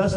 10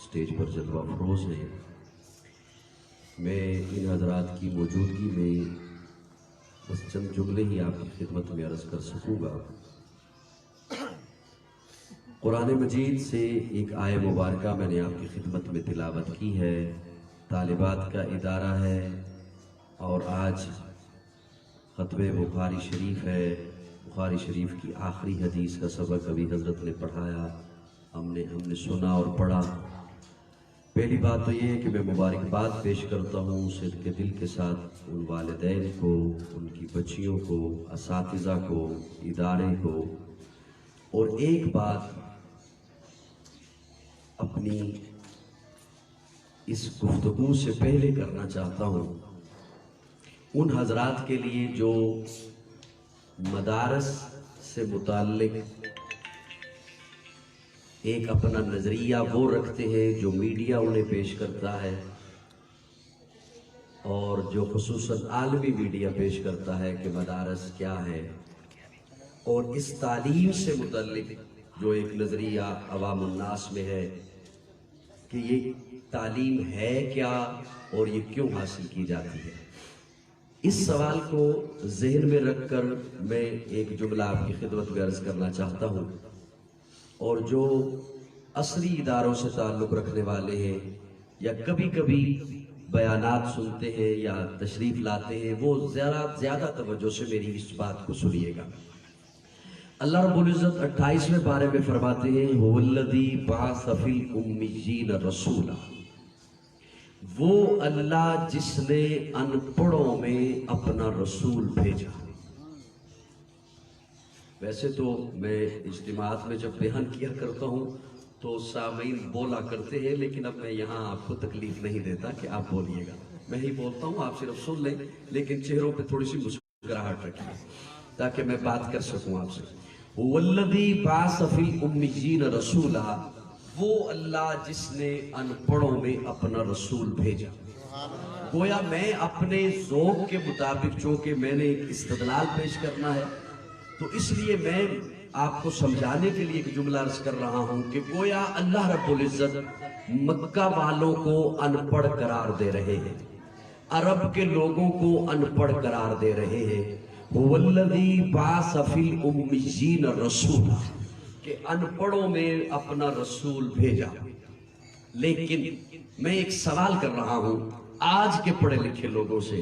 stage پر جلوہ افروز ہیں، میں ان حضرات کی موجودگی میں بس چند جملے ہی آپ کی خدمت میں عرض کر سکوں گا۔ قرآن مجید سے ایک آیہ مبارکہ میں نے آپ کی خدمت میں تلاوت کی ہے، طالبات کا ادارہ ہے اور آج ختم بخاری شریف ہے۔ بخاری شریف کی آخری حدیث کا سبق ابھی حضرت نے پڑھایا، ہم نے سنا اور پڑھا۔ پہلی بات تو یہ ہے کہ میں مبارکباد پیش کرتا ہوں صدق کے دل کے ساتھ ان والدین کو، ان کی بچیوں کو، اساتذہ کو، ادارے کو، اور ایک بات اپنی اس گفتگو سے پہلے کرنا چاہتا ہوں ان حضرات کے لیے جو مدارس سے متعلق ایک اپنا نظریہ وہ رکھتے ہیں جو میڈیا انہیں پیش کرتا ہے اور جو خصوصاً عالمی میڈیا پیش کرتا ہے کہ مدارس کیا ہے، اور اس تعلیم سے متعلق جو ایک نظریہ عوام الناس میں ہے کہ یہ تعلیم ہے کیا اور یہ کیوں حاصل کی جاتی ہے۔ اس سوال کو ذہن میں رکھ کر میں ایک جملہ آپ کی خدمت میں عرض کرنا چاہتا ہوں، اور جو اصلی اداروں سے تعلق رکھنے والے ہیں یا کبھی کبھی بیانات سنتے ہیں یا تشریف لاتے ہیں وہ زیادہ توجہ سے میری اس بات کو سنیے گا۔ اللہ رب العزت 28ویں پارے میں فرماتے ہیں هو الذی بعث فی الامیین رسولا، وہ اللہ جس نے ان پڑھوں میں اپنا رسول بھیجا۔ ویسے تو میں اجتماعات میں جب بیان کیا کرتا ہوں تو سامعین بولا کرتے ہیں، لیکن اب میں یہاں آپ کو تکلیف نہیں دیتا کہ آپ بولیے گا، میں ہی بولتا ہوں، آپ صرف سن لیں، لیکن چہروں پہ تھوڑی سی مسکراہٹ رکھیے تاکہ میں بات کر سکوں آپ سے۔ هو الذی بعث فی الامیین رسولا، وہ اللہ جس نے ان پڑھوں میں اپنا رسول بھیجا۔ گویا میں اپنے ذوق کے مطابق، چونکہ میں نے ایک استدلال پیش کرنا ہے تو اس لیے میں آپ کو سمجھانے کے لیے ایک جملہ عرض کر رہا ہوں کہ گویا اللہ رب العزت مکہ والوں کو ان پڑھ قرار دے رہے ہیں، عرب کے لوگوں کو ان پڑھ قرار دے رہے ہیں۔ هو الذی بعث فی الامیین رسولا، کہ ان پڑھوں میں اپنا رسول بھیجا۔ لیکن میں ایک سوال کر رہا ہوں آج کے پڑھے لکھے لوگوں سے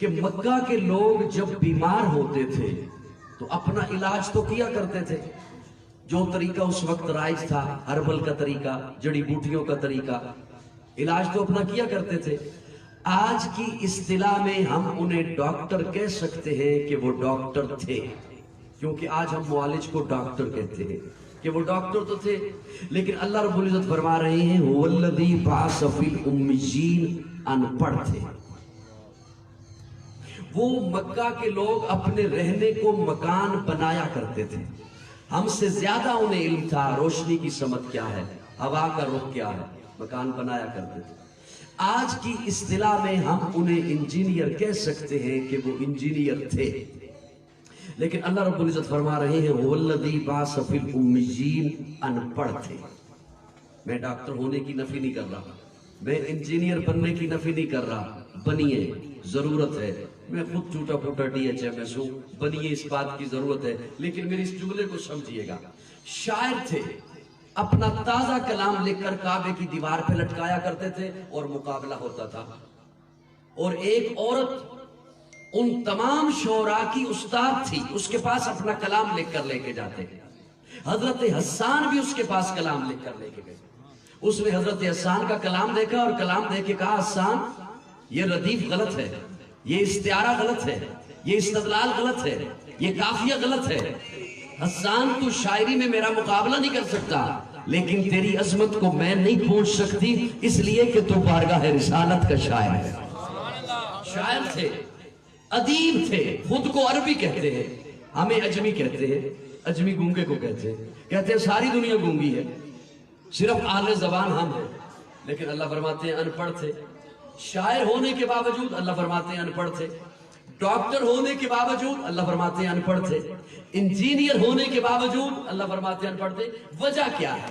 کہ مکہ کے لوگ جب بیمار ہوتے تھے تو اپنا علاج تو کیا کرتے تھے، جو طریقہ اس وقت رائج تھا، ہربل کا طریقہ، جڑی بوٹیوں کا طریقہ، علاج تو اپنا کیا کرتے تھے۔ آج کی اصطلاح میں ہم انہیں ڈاکٹر کہہ سکتے ہیں کہ وہ ڈاکٹر تھے، کیونکہ آج ہم معالج کو ڈاکٹر کہتے ہیں کہ وہ ڈاکٹر تو تھے، لیکن اللہ رب العزت فرما رہے ہیں هو الذی بعث فی الامیین، ان پڑھ تھے وہ۔ مکہ کے لوگ اپنے رہنے کو مکان بنایا کرتے تھے، ہم سے زیادہ انہیں علم تھا روشنی کی سمت کیا ہے، ہوا کا رخ کیا ہے، مکان بنایا کرتے تھے۔ آج کی اصطلاح میں ہم انہیں انجینئر کہہ سکتے ہیں کہ وہ انجینئر تھے، لیکن اللہ رب العزت فرما رہے ہیں هو الذی بعث فی الامیین، ان پڑھ تھے۔ میں ڈاکٹر ہونے کی نفی نہیں کر رہا، میں انجینئر بننے کی نفی نہیں کر رہا، بنیے، ضرورت ہے، میں خود ٹوٹا پھوٹا ڈی ایچ ایم ایس ہوں، بنیے، اس بات کی ضرورت ہے، لیکن میری اس جملے کو سمجھیے گا۔ شاعر تھے، اپنا تازہ کلام لکھ کر کعبے کی دیوار پہ لٹکایا کرتے تھے اور مقابلہ ہوتا تھا، اور ایک عورت ان تمام شعراء کی استاد تھی، اس کے پاس اپنا کلام لکھ کر لے کے جاتے ہیں۔ حضرت حسان بھی اس کے پاس کلام لکھ کر لے کے گئے، اس نے حضرت حسان کا کلام دیکھا اور کلام دیکھ کے کہا حسان یہ ردیف غلط ہے، یہ استعارہ غلط ہے، یہ استدلال غلط ہے، یہ قافیہ غلط ہے، حسان تو شاعری میں میرا مقابلہ نہیں کر سکتا، لیکن تیری عظمت کو میں نہیں پہنچ سکتی، اس لیے کہ تو بارگاہ رسالت کا شاعر ہے۔ شاعر تھے، ادیب تھے، خود کو عربی کہتے ہیں، ہمیں اجمی کہتے ہیں، اجمی گونگے کو کہتے ہیں ساری دنیا گونگی ہے، صرف اہل زبان ہم ہیں، لیکن اللہ فرماتے ہیں ان پڑھ تھے۔ شاعر ہونے کے باوجود اللہ فرماتے ہیں ان پڑھ تھے، ڈاکٹر ہونے کے باوجود اللہ فرماتے ہیں ان پڑھ تھے، انجینئر ہونے کے باوجود اللہ فرماتے ہیں ان پڑھ تھے۔ وجہ کیا ہے؟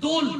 2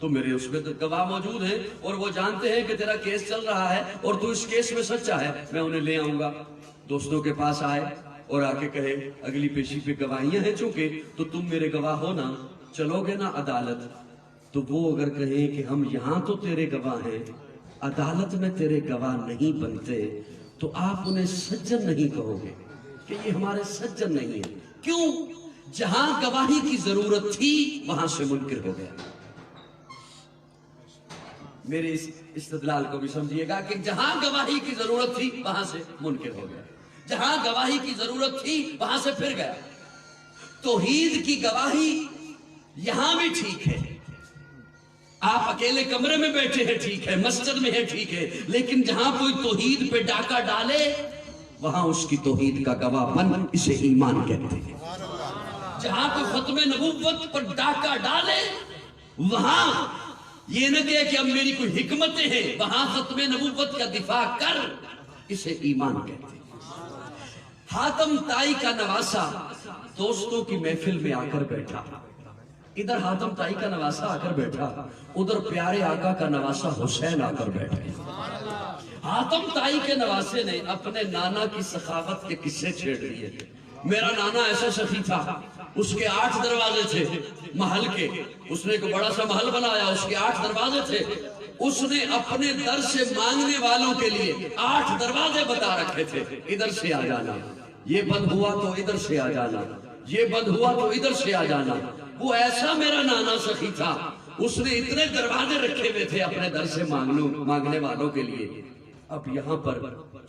تو میرے اس میں گواہ موجود ہیں اور وہ جانتے ہیں کہ تیرا کیس چل رہا ہے اور تو اس کیس میں سچا ہے، میں انہیں لے آؤں گا۔ دوستوں کے پاس آئے اور آ کے کہے اگلی پیشی پہ گواہیاں ہیں چونکہ، تو تم میرے گواہ ہو نا، چلو گے نا عدالت؟ تو وہ اگر کہیں کہ ہم یہاں تو تیرے گواہ ہیں، عدالت میں تیرے گواہ نہیں بنتے، تو آپ انہیں سجن نہیں کہو گے کہ یہ ہمارے سجن نہیں ہیں۔ کیوں؟ جہاں گواہی کی ضرورت تھی وہاں سے منکر ہو گیا۔ میرے اس استدلال کو بھی سمجھیے گا کہ جہاں گواہی کی ضرورت تھی وہاں سے منکر ہو گیا، جہاں گواہی کی ضرورت تھی وہاں سے پھر گیا۔ توحید کی گواہی یہاں بھی ٹھیک ہے، آپ اکیلے کمرے میں بیٹھے ہیں ٹھیک ہے، مسجد میں ہے ٹھیک ہے، لیکن جہاں کوئی توحید پہ ڈاکہ ڈالے وہاں اس کی توحید کا گواہ بن، اسے ایمان کہتے ہیں۔ جہاں کوئی ختم نبوت پر ڈاکہ ڈالے وہاں یہ نہ کہ اب میری کوئی حکمتیں ہیں، وہاں ختم نبوت کا دفاع کر، اسے ایمان کہتے ہیں۔ حاتم طائی کا نواسہ دوستوں کی محفل میں آ کر بیٹھا، ادھر حاتم طائی کا نواسہ آ کر بیٹھا، ادھر پیارے آقا کا نواسہ حسین آ کر بیٹھے۔ حاتم طائی کے نواسے نے اپنے نانا کی سخاوت کے قصے چھیڑ دیے۔ میرا نانا ایسا سخی تھا، اس کے 8 دروازے تھے محل کے، اس نے ایک بڑا سا محل بنایا، اس کے 8 دروازے تھے، اس نے اپنے در سے مانگنے والوں کے لیے 8 دروازے بتا رکھے تھے، ادھر سے آ جانا، یہ بند ہوا تو ادھر سے آ جانا، یہ بند ہوا تو ادھر سے آ جانا۔ وہ ایسا میرا نانا سخی تھا، اس نے اتنے دروازے رکھے ہوئے تھے اپنے در سے مانگنے والوں کے لیے۔ اب یہاں پر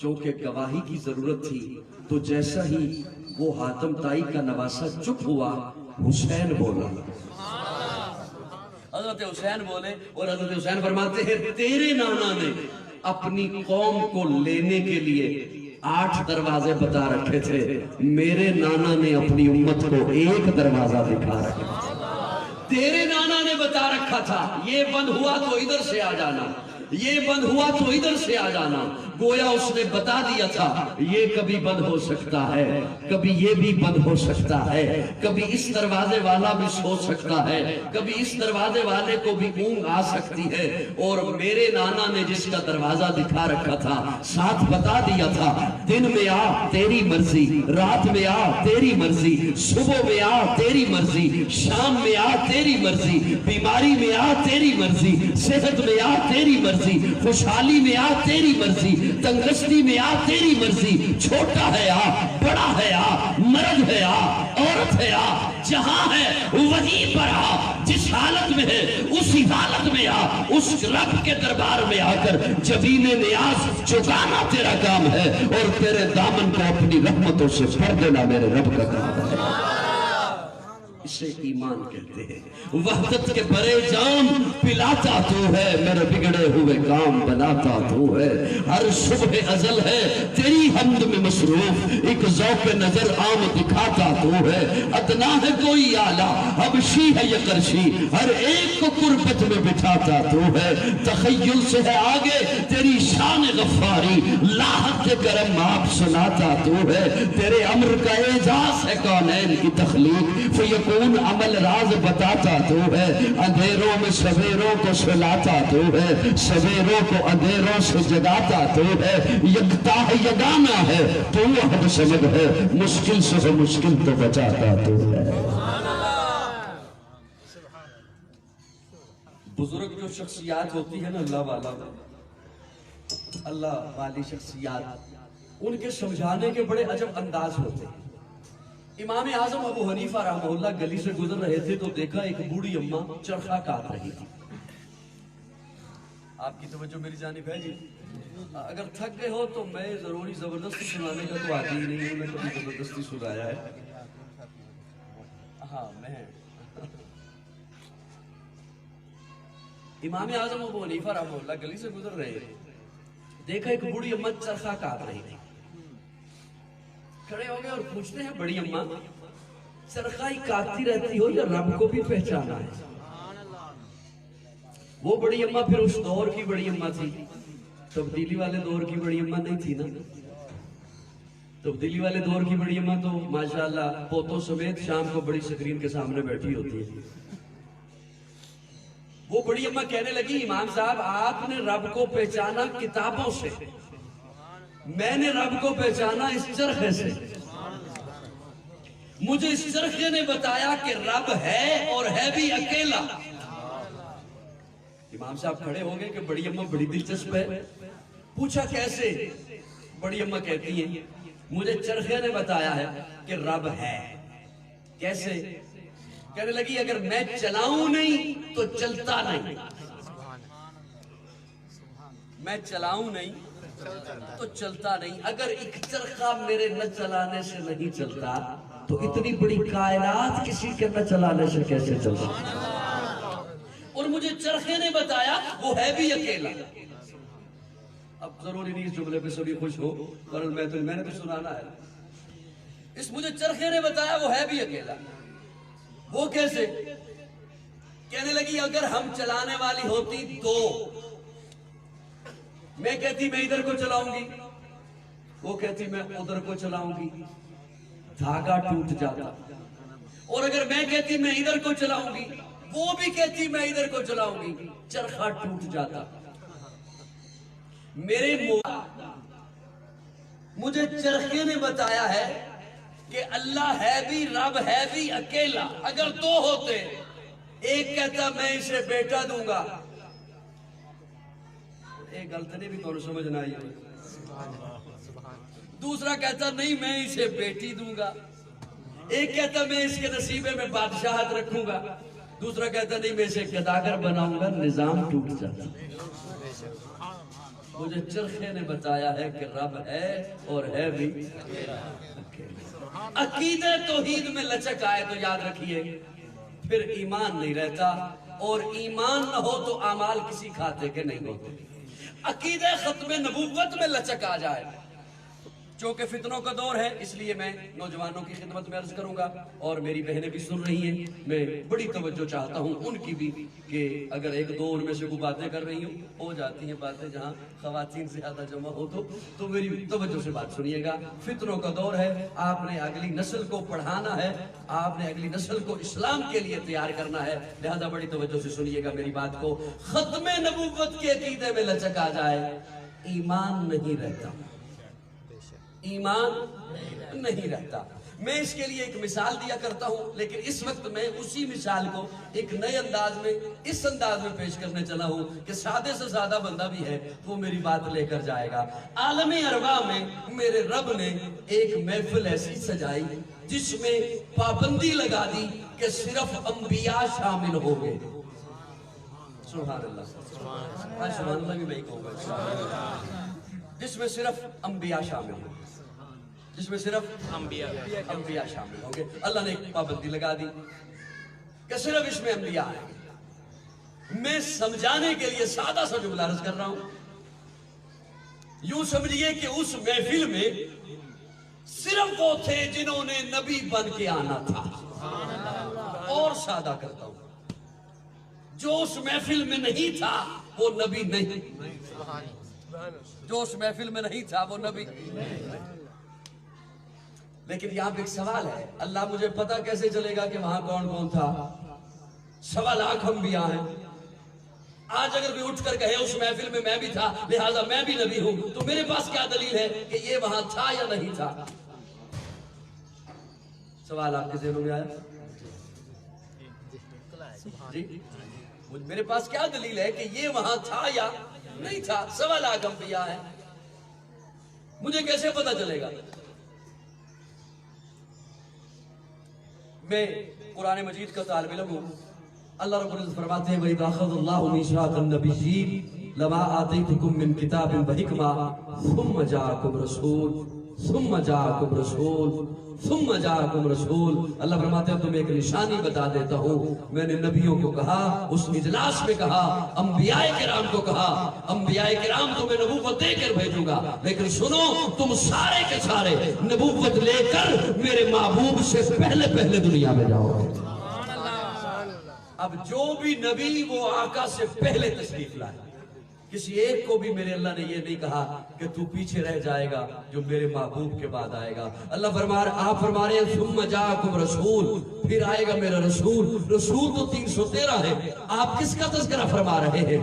چونکہ گواہی کی ضرورت تھی تو جیسا ہی وہ حاتم طائی کا نواسہ چپ ہوا، حسین بولا، حضرت حسین بولے، اور حضرت حسین فرماتے ہیں تیرے نانا نے اپنی قوم کو لینے کے لیے 8 دروازے بتا رکھے تھے، میرے نانا نے اپنی امت کو 1 دروازہ دکھا رکھا۔ تیرے نانا نے بتا رکھا تھا یہ بند ہوا تو ادھر سے آ جانا، یہ بند ہوا تو ادھر سے آ جانا، گویا اس نے بتا دیا تھا یہ کبھی بند ہو سکتا ہے، کبھی یہ بھی بند ہو سکتا ہے، کبھی اس دروازے والا بھی سو سکتا ہے، کبھی اس دروازے والے کو بھی اونگ آ سکتی ہے۔ اور میرے نانا نے جس کا دروازہ دکھا رکھا تھا ساتھ بتا دیا تھا دن میں آ تیری مرضی، رات میں آ تیری مرضی، صبح میں آ تیری مرضی، شام میں آ تیری مرضی، بیماری میں آ تیری مرضی، صحت میں آ تیری مرضی، خوشحالی میں آ تیری مرضی، تنگستی میں آ تیری مرضی، چھوٹا ہے آ، بڑا ہے آ، مرد ہے آ، عورت ہے آ، جہاں ہے وہیں پر آ، جس حالت میں ہے اسی حالت میں آ، اس رب کے دربار میں آ کر جبین نیاز چکانا تیرا کام ہے، اور تیرے دامن کو اپنی رحمتوں سے بھر دینا میرے رب کا کام ہے۔ اسے ایمان کہتے ہیں۔ وحدت کے بڑے جام پلاتا تو ہے، میرے بگڑے ہوئے کام بناتا تو ہے، ہر صبح ازل ہے تیری حمد میں مصروف، ایک ذوق نظر عام دکھاتا تو ہے، ادنا ہے کوئی اعلیٰ حبشی ہے یہ قرشی، ہر ایک کو قربت میں بٹھاتا تو ہے، تخیل سے ہے آگے تیری شان غفاری، لاحق کے کرم آپ سناتا تو ہے، تیرے امر کا اعجاز ہے کونین کی تخلیق، فیکون عمل راز بتاتا تو ہے، اندھیروں میں سویروں کو سلاتا تو ہے، سویروں کو اندھیروں سے جگاتا تو ہے، یکتا ہے یگانا ہے تو حد سمجھ ہے، مشکل سے مشکل تو بچاتا تو ہے۔ بزرگ جو شخصیات ہوتی ہے نا، اللہ والی شخصیات، ان کے سمجھانے کے بڑے عجب انداز ہوتے ہیں۔ امام اعظم ابو حنیفہ رحمہ اللہ گلی سے گزر رہے تھے تو دیکھا ایک بوڑھی اماں چرخہ کاٹ رہی تھی۔ آپ کی توجہ میری جانب ہے جی؟ اگر تھک گئے ہو تو میں ضروری زبردستی سنانے کا تو آتی ہی نہیں ہوں، میں کبھی زبردستی سنایا ہے؟ ہاں میں امام اعظم ابو حنیفہ رحمہ اللہ گلی سے گزر رہے تھے، دیکھا ایک بوڑھی اماں چرخہ کاٹ رہی تھی، کھڑے ہو گئے اور پوچھتے ہیں بڑی اماں چرخہ ہی کاٹتی رہتی ہو یا رب کو بھی پہچانا ہے؟ وہ بڑی اماں پھر اس دور کی بڑی اماں تھی، تبدیلی والے دور کی بڑی اماں نہیں تھی نا، تبدیلی والے دور کی بڑی اماں تو ماشاءاللہ پوتوں سمیت شام کو بڑی سکرین کے سامنے بیٹھی ہوتی ہے۔ وہ بڑی اماں کہنے لگی امام صاحب آپ نے رب کو پہچانا کتابوں سے، میں نے رب کو پہچانا اس چرخے سے، مجھے اس چرخے نے بتایا کہ رب ہے اور ہے بھی اکیلا۔ امام صاحب کھڑے ہو گئے کہ بڑی اماں بڑی دلچسپ ہے، پوچھا کیسے؟ بڑی اماں کہتی ہیں مجھے چرخے نے بتایا ہے کہ رب ہے۔ کیسے؟ کہنے لگی اگر میں چلاؤں نہیں تو چلتا نہیں، میں چلاؤں نہیں تو چلتا نہیں، اگر ایک چرخہ میرے نہ چلانے سے نہیں چلتا تو اتنی بڑی کائنات کسی کے نہ چلانے سے کیسے چلتا؟ اور مجھے چرخے نے بتایا وہ ہے بھی اکیلا۔ اب ضروری نہیں اس جملے پہ سبھی خوش ہو، ورنہ میں نے تو سنانا ہے۔ اس مجھے چرخے نے بتایا وہ ہے بھی اکیلا۔ وہ کیسے؟ کہنے لگی اگر ہم چلانے والی ہوتی تو میں کہتی میں ادھر کو چلاؤں گی، وہ کہتی میں ادھر کو چلاؤں گی، دھاگا ٹوٹ جاتا۔ اور اگر میں کہتی میں ادھر کو چلاؤں گی، وہ بھی کہتی میں ادھر کو چلاؤں گی، چرخہ ٹوٹ جاتا۔ مجھے چرخے نے بتایا ہے کہ اللہ ہے بھی، رب ہے بھی اکیلا۔ اگر دو ہوتے، ایک کہتا میں اسے بیٹا دوں گا، ایک غلطی بھی تو سمجھنا آئی، دوسرا کہتا نہیں میں اسے بیٹی دوں گا، ایک کہتا میں اس کے نصیبے میں بادشاہت رکھوں گا، دوسرا کہتا نہیں میں اسے گداگر بناؤں گا، نظام ٹوٹ جاتا۔ مجھے چرخے نے بتایا ہے کہ رب ہے اور ہے بھی عقیدہ توحید میں لچک آئے تو یاد رکھیے پھر ایمان نہیں رہتا، اور ایمان نہ ہو تو اعمال کسی کھاتے کے نہیں ہوتے۔ عقیدہ ختم نبوت میں لچک آ جائے، چونکہ فتنوں کا دور ہے، اس لیے میں نوجوانوں کی خدمت میں عرض کروں گا، اور میری بہنیں بھی سن رہی ہیں، میں بڑی توجہ چاہتا ہوں ان کی بھی، کہ اگر ایک دو ان میں سے کوئی باتیں کر رہی ہوں، ہو جاتی ہیں باتیں جہاں خواتین سے زیادہ جمع ہو تو میری توجہ سے بات سنیے گا۔ فتنوں کا دور ہے، آپ نے اگلی نسل کو پڑھانا ہے، آپ نے اگلی نسل کو اسلام کے لیے تیار کرنا ہے، لہذا بڑی توجہ سے سنیے گا میری بات کو۔ ختم نبوت کے عقیدے میں لچک آ جائے، ایمان نہیں رہتا، ایمان نہیں رہتا۔ میں اس کے لیے ایک مثال دیا کرتا ہوں، لیکن اس وقت میں اسی مثال کو ایک نئے انداز میں، اس انداز میں پیش کرنے چلا ہوں کہ سادے سے سادہ بندہ بھی ہے وہ میری بات لے کر جائے گا۔ عالم ارواح میں میرے رب نے ایک محفل ایسی سجائی جس میں پابندی لگا دی کہ صرف انبیاء شامل ہوں گے۔ سبحان اللہ، سبحان اللہ بھی میں کہوں گا، جس میں صرف انبیاء شامل ہوں، جس میں صرف انبیاء شامل ہوں گے۔ اللہ نے ایک پابندی لگا دی کہ صرف اس میں انبیاء آئیں گے۔ میں سمجھانے کے لیے سادہ سا جملہ عرض کر رہا ہوں، یوں سمجھیے کہ اس محفل میں صرف وہ تھے جنہوں نے نبی بن کے آنا تھا۔ اور سادہ کرتا ہوں، جو اس محفل میں نہیں تھا وہ نبی نہیں، جو اس محفل میں نہیں تھا وہ نبی۔ لیکن یہاں پہ ایک سوال ہے، اللہ مجھے پتہ کیسے چلے گا کہ وہاں کون کون تھا؟ 1.25 لاکھ انبیاء ہیں، آج اگر کوئی اٹھ کر کہے اس محفل میں میں بھی تھا لہذا میں بھی نبی ہوں، تو میرے پاس کیا دلیل ہے کہ یہ وہاں تھا یا نہیں تھا؟ سوال آپ کے ذہنوں میں آیا؟ جی میرے پاس کیا دلیل ہے کہ یہ وہاں تھا یا نہیں تھا؟ 1.25 لاکھ انبیاء ہیں، مجھے کیسے پتہ چلے گا؟ میں قرآن مجید کا طالب علم ہوں، اللہ رب العزت فرماتے ہیں وَإِذَا أَخَذَ اللَّهُ مِيثَاقَ النَّبِيِّينَ لَمَا آتَيْتُكُم مِّن كِتَابٍ وَحِكْمَةٍ ثُمَّ جَاءَكُمْ رَسُولٌ۔ اللہ فرماتے ہیں تمہیں ایک نشانی بتا دیتا ہوں، میں نے نبیوں کو کہا، اس اجلاس میں کہا، انبیاء کرام کو کہا، انبیاء کرام تمہیں نبوت دے کر بھیجوں گا، لیکن سنو تم سارے کے سارے نبوت لے کر میرے محبوب سے پہلے دنیا میں جاؤ گے۔ اب جو بھی نبی وہ آقا سے پہلے تشریف لائے، کسی ایک کو بھی میرے اللہ نے یہ نہیں کہا کہ تو پیچھے رہ جائے گا جو میرے محبوب کے بعد آئے گا۔ اللہ آپ فرما رہے ہیں ثم جاءکم رسول، پھر آئے گا میرا رسول. رسول تو 313 ہے, آپ کس کا تذکرہ فرما رہے ہیں؟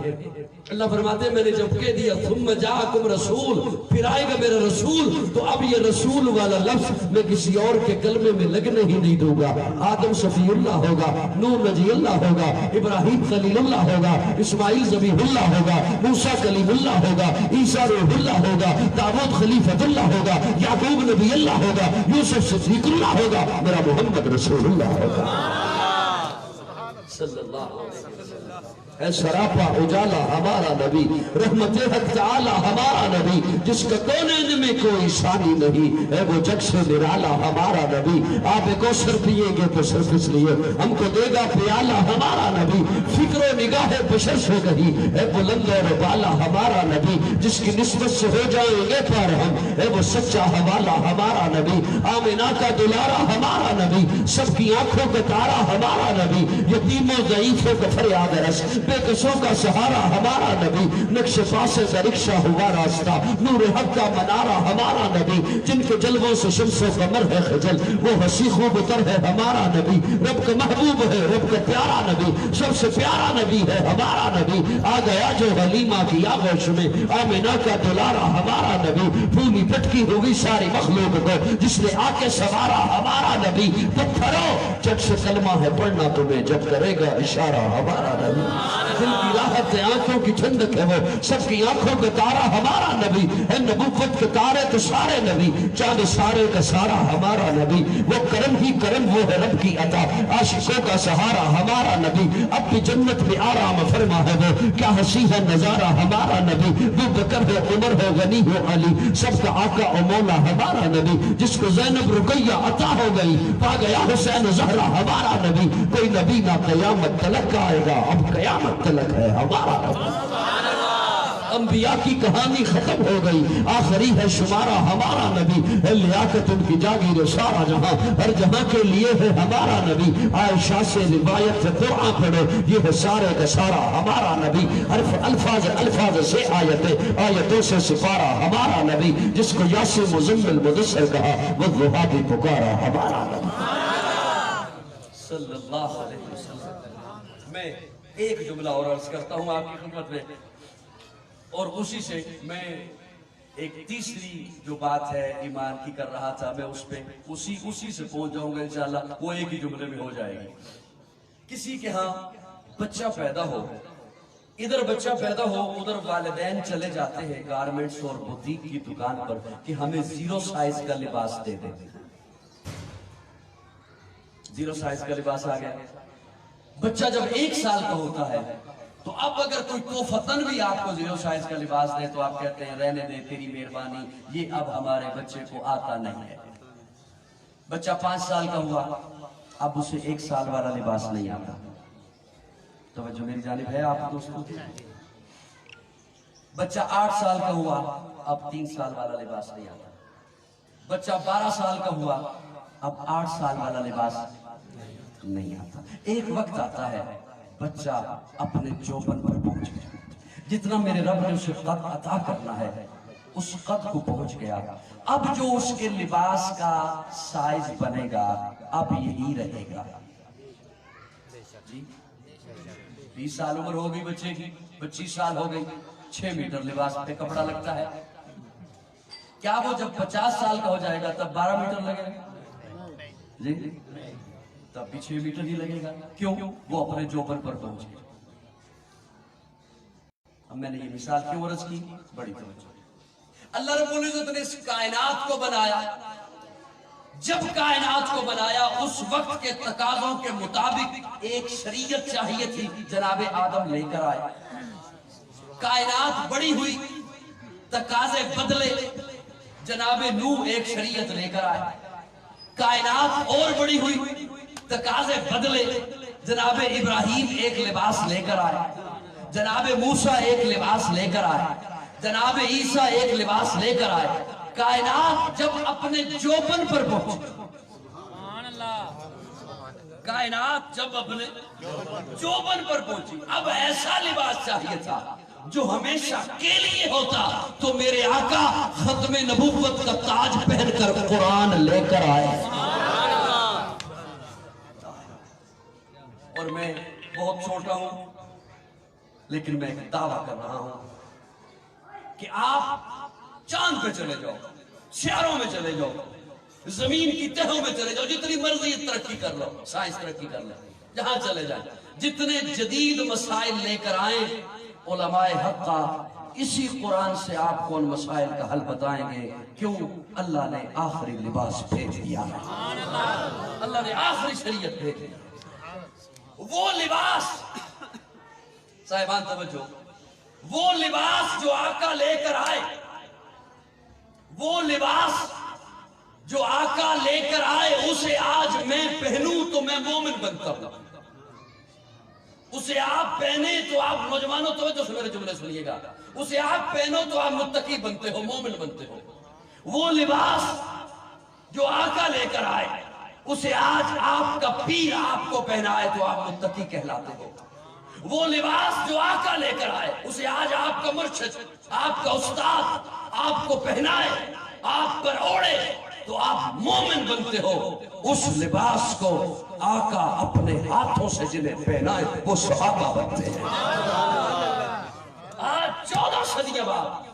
اللہ فرماتے ہیں میں نے جب کہہ دیا ثم جاءکم رسول, پھر آئے گا میرا رسول, تو اب یہ رسول والا لفظ میں کسی اور کے کلمے میں لگنے ہی نہیں دوں گا. آدم صفی اللہ ہوگا, نوح نجی اللہ ہوگا, ابراہیم خلیل اللہ ہوگا, اسماعیل ذبیح اللہ ہوگا, موسیٰ کلیم اللہ ہوگا, عیسیٰ روح اللہ ہوگا, داؤد خلیفۃ اللہ ہوگا, یعقوب نبی اللہ ہوگا, یوسف صدیق اللہ ہوگا, میرا محمد رسول اللہ ہوگا صلی اللہ علیہ وسلم. ہے سراپا اجالا ہمارا نبی, رحمت حق تعالی ہمارا نبی, جس کا کونین میں کوئی ثانی نہیں, ہے وہ جگ سے نرالا ہمارا نبی. آپ کوثر پیئیں گے تو صرف اس لیے ہم کو دے گا پیالہ ہمارا نبی. فکر و نگاہ بشر سے کہی ہے بلند اور بالا ہمارا نبی, جس کی نسبت سے ہو جائیں گے پار ہم, ہے وہ سچا حوالہ ہمارا نبی. آمنہ کا دلارا ہمارا نبی, سب کی آنکھوں کا تارا ہمارا نبی, یتیموں ضعیفوں کا فریاد رس, بے کسوں کا سہارا ہمارا نبی. نقش فاسے کا رکشہ ہوا راستہ, نور حق کا منارہ ہمارا نبی. جن کے جلووں سے شمس و قمر ہے خجل, وہ ہنسی خوبتر ہے ہمارا نبی. رب کا محبوب ہے, رب کا پیارا نبی, سب سے پیارا نبی ہے ہمارا نبی. آ گیا جو حلیمہ کی آغوش میں, آمنہ کا دلارا ہمارا نبی. پھولی پٹکی ہوگی ساری مخلوق کو, جس نے آ کے سوارا ہمارا نبی. پتھروں جگ سے کلمہ ہے پڑھنا تمہیں, جب کرے گا اشارہ ہمارا نبی. دل کی راحت ہے, آنکھوں کی ٹھنڈک ہے, وہ سب کی آنکھوں کا تارا ہمارا نبی ہے. نبوت کے تارے تو سارے نبی, چاند سارے کا سارا ہمارا نبی. وہ کرم ہی کرم, وہ ہے رب کی عطا, عاشقوں کا سہارا ہمارا نبی. اب بھی جنت میں آرام فرما ہے وہ, کیا ہنسی ہے نظارہ ہمارا نبی. ابو بکر ہو, عمر ہو, غنی ہو, علی, سب کا آقا و مولا ہمارا نبی. جس کو زینب رقیہ عطا ہو گئی, پا گیا حسین زہرا ہمارا نبی. کوئی نبی نہ قیامت تلک آئے گا, اب قیامت تلک ہے ہمارا نبی. انبیاء کی کہانی ختم ہو گئی, آخری ہے شمارہ ہمارا نبی. ہے لیاقت ان کی جاگیر سارا جہاں, ہر جہاں کے لیے ہے ہمارا نبی. عائشہ سے روایت سے قرآن پڑھو, یہ ہے سارے کا سارا ہمارا نبی. الفاظ سے آیتوں سے سپارہ ہمارا نبی. جس کو یاسر مزمل مدثر کہا, وہ ضحیٰ بھی پکارا ہمارا نبی صلی اللہ علیہ وسلم. میں ایک جملہ اور عرض کرتا ہوں آپ کی خدمت میں, اور اسی سے میں ایک تیسری جو بات ہے ایمان کی کر رہا تھا, میں اس پہ اسی سے پہنچ جاؤں گا انشاءاللہ. وہ ایک ہی جملے میں ہو جائے گی. کسی کے ہاں بچہ پیدا ہو, ادھر بچہ پیدا ہو, ادھر والدین چلے جاتے ہیں گارمنٹس اور بوتیک کی دکان پر کہ ہمیں 0 سائز کا لباس دے دیں. 0 سائز کا لباس آ گیا. بچہ جب 1 سال کا ہوتا ہے تو اب اگر کوئی توفتن بھی آپ کو 0 سائز کا لباس دے تو آپ کہتے ہیں رہنے دے, تیری مہربانی, یہ اب ہمارے بچے کو آتا نہیں ہے. بچہ 5 سال کا ہوا, اب اسے 1 سال والا لباس نہیں آتا. توجہ میری جانب ہے آپ دوستوں. بچہ 8 سال کا ہوا, اب 3 سال والا لباس نہیں آتا. بچہ 12 سال کا ہوا, اب 8 سال والا لباس نہیں آتا. ایک وقت آتا ہے بچہ اپنے جوبن پر پہنچ گیا, جتنا میرے رب نے اسے قد عطا کرنا ہے اس قد کو پہنچ گیا. اب جو اس کے لباس کا سائز بنے گا اب یہی رہے گا. 20 سال عمر ہو گئی بچے کی, 25 سال ہو گئی, 6 میٹر لباس پہ کپڑا لگتا ہے. کیا وہ جب 50 سال کا ہو جائے گا تب 12 میٹر لگے گا؟ جی تب بھی 6 میٹر ہی لگے گا. کیوں؟ وہ اپنے جوبن پر پہنچ گیا. اب میں نے یہ مثال کیوں عرض کی؟ بڑی توجہ. اللہ رب العزت نے اس کائنات کو بنایا, جب کائنات کو بنایا اس وقت کے تقاضوں کے مطابق ایک شریعت چاہیے تھی, جناب آدم لے کر آئے. کائنات بڑی ہوئی, تقاضے بدلے, جناب نوح ایک شریعت لے کر آئے. کائنات اور بڑی ہوئی, تقاضے بدلے, جناب ابراہیم ایک لباس لے کر آئے, جناب موسیٰ ایک لباس لے کر آئے, جناب عیسیٰ ایک لباس لے کر آئے. کائنات جب اپنے جوبن پر پہنچی, کائنات جب اپنے جوبن پر پہنچی, اب ایسا لباس چاہیے تھا جو ہمیشہ کے لیے ہوتا. تو میرے آقا ختم نبوت کا تاج پہن کر قرآن لے کر آئے. اور میں بہت چھوٹا ہوں، لیکن میں ایک دعویٰ کر رہا ہوں کہ آپ چاند پہ چلے جاؤ، سیاروں میں چلے جاؤ، زمین کی تہوں میں چلے جاؤ، جتنی مرضی ترقی کر لو، سائنس ترقی کر لو، جہاں چلے جائیں، جتنے جدید مسائل لے کر آئیں، علماء حقہ اسی قرآن سے آپ کو ان مسائل کا حل بتائیں گے۔ کیوں؟ اللہ نے آخری لباس بھیج دیا ہے، اللہ نے آخری شریعت بھیج دیا۔ وہ لباس، صاحبان توجہ، وہ لباس جو آقا لے کر آئے، وہ لباس جو آقا لے کر آئے، اسے آج میں پہنوں تو میں مومن بنتا ہوں۔ اسے آپ پہنے تو آپ نوجوانوں توجہ سے میرے جملے سنیے گا، اسے آپ پہنو تو آپ متقی بنتے ہو، مومن بنتے ہو۔ وہ لباس جو آقا لے کر آئے، اسے آج آپ کا پیر آپ کو پہنائے تو آپ متقی کہلاتے ہو۔ وہ لباس جو آقا لے کر آئے، اسے آج آپ کا مرشد، آپ کا استاد آپ کو پہنائے، آپ پر اوڑے تو آپ مومن بنتے ہو۔ اس لباس کو آقا اپنے ہاتھوں سے جنہیں پہنائے وہ صحابہ بنتے ہیں۔ آج 14 صدیاں بعد